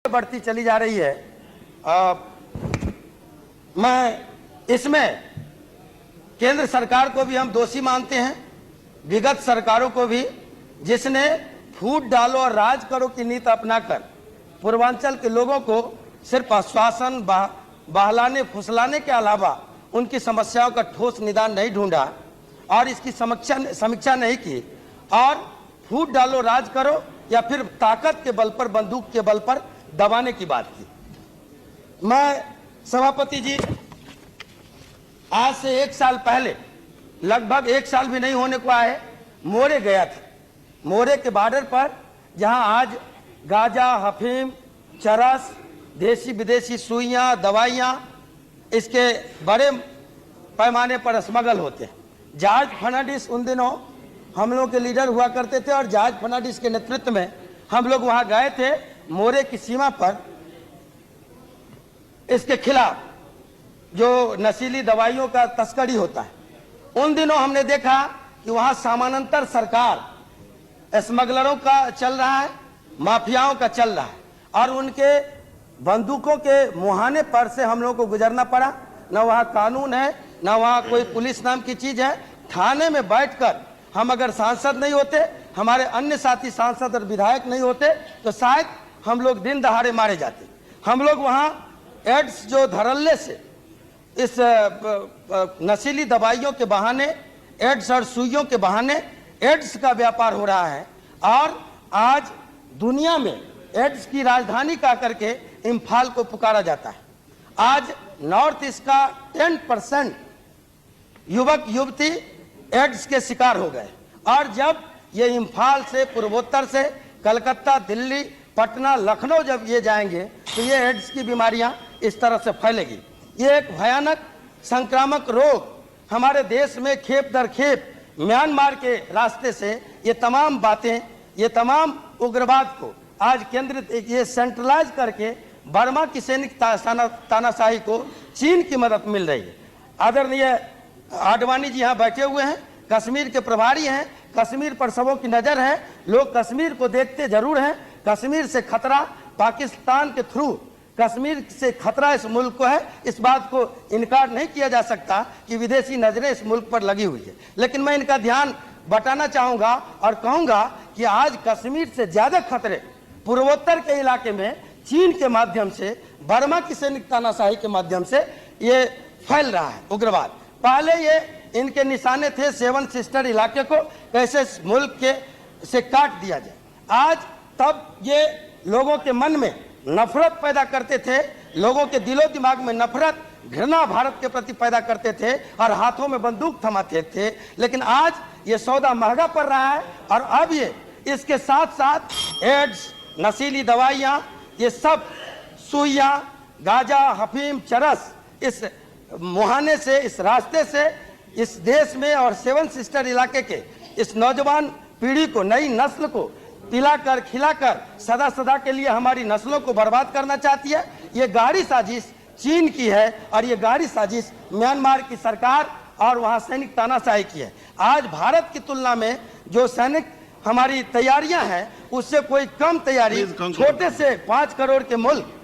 बढ़ती चली जा रही है। मैं इसमें केंद्र सरकार को भी हम दोषी मानते हैं, विगत सरकारों को भी, जिसने फूट डालो और राज करो की नीति अपनाकर पूर्वांचल के लोगों को सिर्फ आश्वासन बहलाने फुसलाने के अलावा उनकी समस्याओं का ठोस निदान नहीं ढूंढा और इसकी समीक्षा नहीं की और फूट डालो राज करो या फिर ताकत के बल पर, बंदूक के बल पर दबाने की बात की। मैं सभापति जी, आज से 1 साल पहले, लगभग 1 साल भी नहीं होने को आए, मोरे गया था। मोरे के बॉर्डर पर जहां आज गांजा, हफीम, चरस, देसी विदेशी सुइयां, दवाइयां इसके बड़े पैमाने पर स्मगल होते हैं। जॉर्ज फर्नांडिस उन दिनों हम लोग के लीडर हुआ करते थे और जॉर्ज फर्नांडिस के नेतृत्व में हम लोग वहां गए थे मोरे की सीमा पर इसके खिलाफ जो नशीली दवाइयों का तस्करी होता है। उन दिनों हमने देखा कि वहां समानांतर सरकार स्मगलरों का चल रहा है, माफियाओं का चल रहा है और उनके बंदूकों के मुहाने पर से हम लोगों को गुजरना पड़ा। न वहाँ कानून है, न वहाँ कोई पुलिस नाम की चीज है। थाने में बैठकर हम अगर सांसद नहीं होते, हमारे अन्य साथी सांसद और विधायक नहीं होते तो शायद हम लोग दिन दहाड़े मारे जाते। हम लोग वहाँ एड्स जो धड़ल्ले से इस नशीली दवाइयों के बहाने, एड्स और सुइयों के बहाने एड्स का व्यापार हो रहा है और आज दुनिया में एड्स की राजधानी कह करके इम्फाल को पुकारा जाता है। आज नॉर्थ ईस्ट का 10% युवक युवती एड्स के शिकार हो गए और जब ये इम्फाल से, पूर्वोत्तर से, कलकत्ता, दिल्ली, पटना, लखनऊ जब ये जाएंगे तो ये एड्स की बीमारियां इस तरह से फैलेगी। ये एक भयानक संक्रामक रोग हमारे देश में खेप दर खेप म्यांमार के रास्ते से ये तमाम बातें, ये तमाम उग्रवाद को आज केंद्रित, ये सेंट्रलाइज करके बर्मा की सैनिक तानाशाही को चीन की मदद मिल रही है। आदरणीय आडवाणी जी यहाँ बैठे हुए हैं, कश्मीर के प्रभारी हैं, कश्मीर पर सबों की नज़र है, लोग कश्मीर को देखते जरूर हैं। कश्मीर से खतरा पाकिस्तान के थ्रू, कश्मीर से खतरा इस मुल्क को है, इस बात को इनकार नहीं किया जा सकता कि विदेशी नजरें इस मुल्क पर लगी हुई है। लेकिन मैं इनका ध्यान बटाना चाहूँगा और कहूँगा कि आज कश्मीर से ज़्यादा खतरे पूर्वोत्तर के इलाके में चीन के माध्यम से, बर्मा की सैनिक तानाशाही के माध्यम से ये फैल रहा है उग्रवाद। पहले ये इनके निशाने थे 7 सिस्टर इलाके को कैसे मुल्क के से काट दिया जाए। आज तब ये लोगों के मन में नफरत पैदा करते थे, लोगों के दिलो दिमाग में नफरत, घृणा भारत के प्रति पैदा करते थे और हाथों में बंदूक थमाते थे। लेकिन आज ये सौदा महंगा पड़ रहा है और अब ये इसके साथ साथ एड्स, नशीली दवाइयाँ, ये सब सुइयाँ, गांजा, हफीम, चरस इस मुहाने से, इस रास्ते से इस देश में और 7 सिस्टर इलाके के इस नौजवान पीढ़ी को, नई नस्ल को पिलाकर खिलाकर सदा सदा के लिए हमारी नस्लों को बर्बाद करना चाहती है। ये गाढ़ी साजिश चीन की है और ये गाढ़ी साजिश म्यांमार की सरकार और वहाँ सैनिक तानाशाही की है। आज भारत की तुलना में जो सैनिक हमारी तैयारियां हैं उससे कोई कम तैयारी छोटे से 5 करोड़ के मुल्क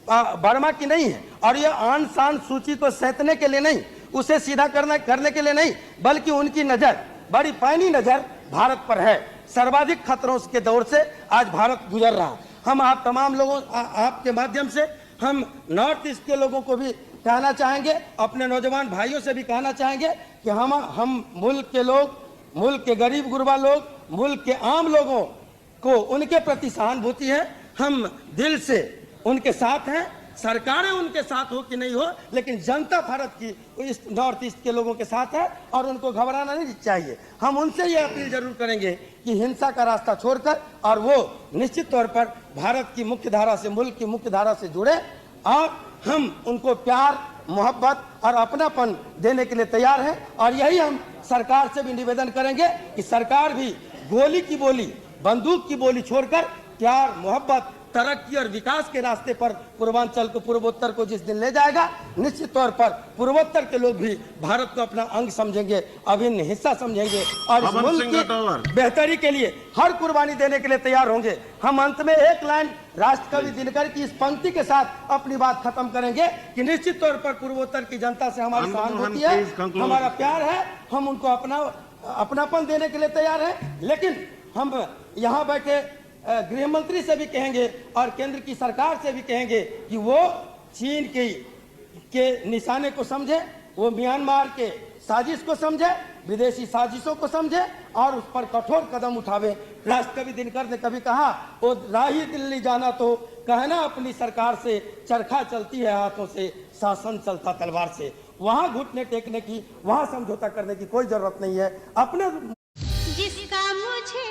बर्मा की नहीं है। और ये आन शान सूची को सैंतने के लिए नहीं, उसे सीधा करने के लिए नहीं, बल्कि उनकी नजर, बड़ी पैनी नजर भारत पर है। सर्वाधिक खतरों के दौर से आज भारत गुजर रहा है। हम आप तमाम लोगों, आपके माध्यम से हम नॉर्थ ईस्ट के लोगों को भी कहना चाहेंगे, अपने नौजवान भाइयों से भी कहना चाहेंगे कि हम मुल्क के लोग, मुल्क के गरीब गुरबा लोग, मुल्क के आम लोगों को उनके प्रति सहानुभूति है। हम दिल से उनके साथ हैं, सरकारें उनके साथ हो कि नहीं हो, लेकिन जनता भारत की इस नॉर्थ ईस्ट के लोगों के साथ है और उनको घबराना नहीं चाहिए। हम उनसे ये अपील जरूर करेंगे कि हिंसा का रास्ता छोड़कर और वो निश्चित तौर पर भारत की मुख्य धारा से, मुल्क की मुख्य धारा से जुड़े और हम उनको प्यार, मोहब्बत और अपनापन देने के लिए तैयार हैं। और यही हम सरकार से भी निवेदन करेंगे कि सरकार भी गोली की बोली, बंदूक की बोली छोड़कर प्यार, मोहब्बत तरक्की और विकास के रास्ते पर पूर्वांचल को, पूर्वोत्तर को जिस दिन ले जाएगा, निश्चित तौर पर पूर्वोत्तर के लोग भी भारत को अपना अंग समझेंगे, अभिन्न हिस्सा समझेंगे और इस मुल्क की बेहतरी के लिए हर कुर्बानी देने के लिए तैयार होंगे। हम अंत में एक लाइन राष्ट्रकवि दिनकर की इस पंक्ति के साथ अपनी बात खत्म करेंगे कि निश्चित तौर पर पूर्वोत्तर की जनता से हमारी सहानुभूति है, हमारा प्यार है, हम उनको अपनापन देने के लिए तैयार है। लेकिन हम यहाँ बैठे गृह मंत्री से भी कहेंगे और केंद्र की सरकार से भी कहेंगे कि वो चीन के निशाने को समझे, वो म्यांमार के साजिश को समझे, विदेशी साजिशों को समझे और उस पर कठोर कदम उठावे। राष्ट्रकवि दिनकर ने कभी कहा, वो राही दिल्ली जाना तो कहना अपनी सरकार से, चरखा चलती है हाथों से, शासन चलता तलवार से। वहां घुटने टेकने की, वहां समझौता करने की कोई जरूरत नहीं है। अपने जिसका मुझे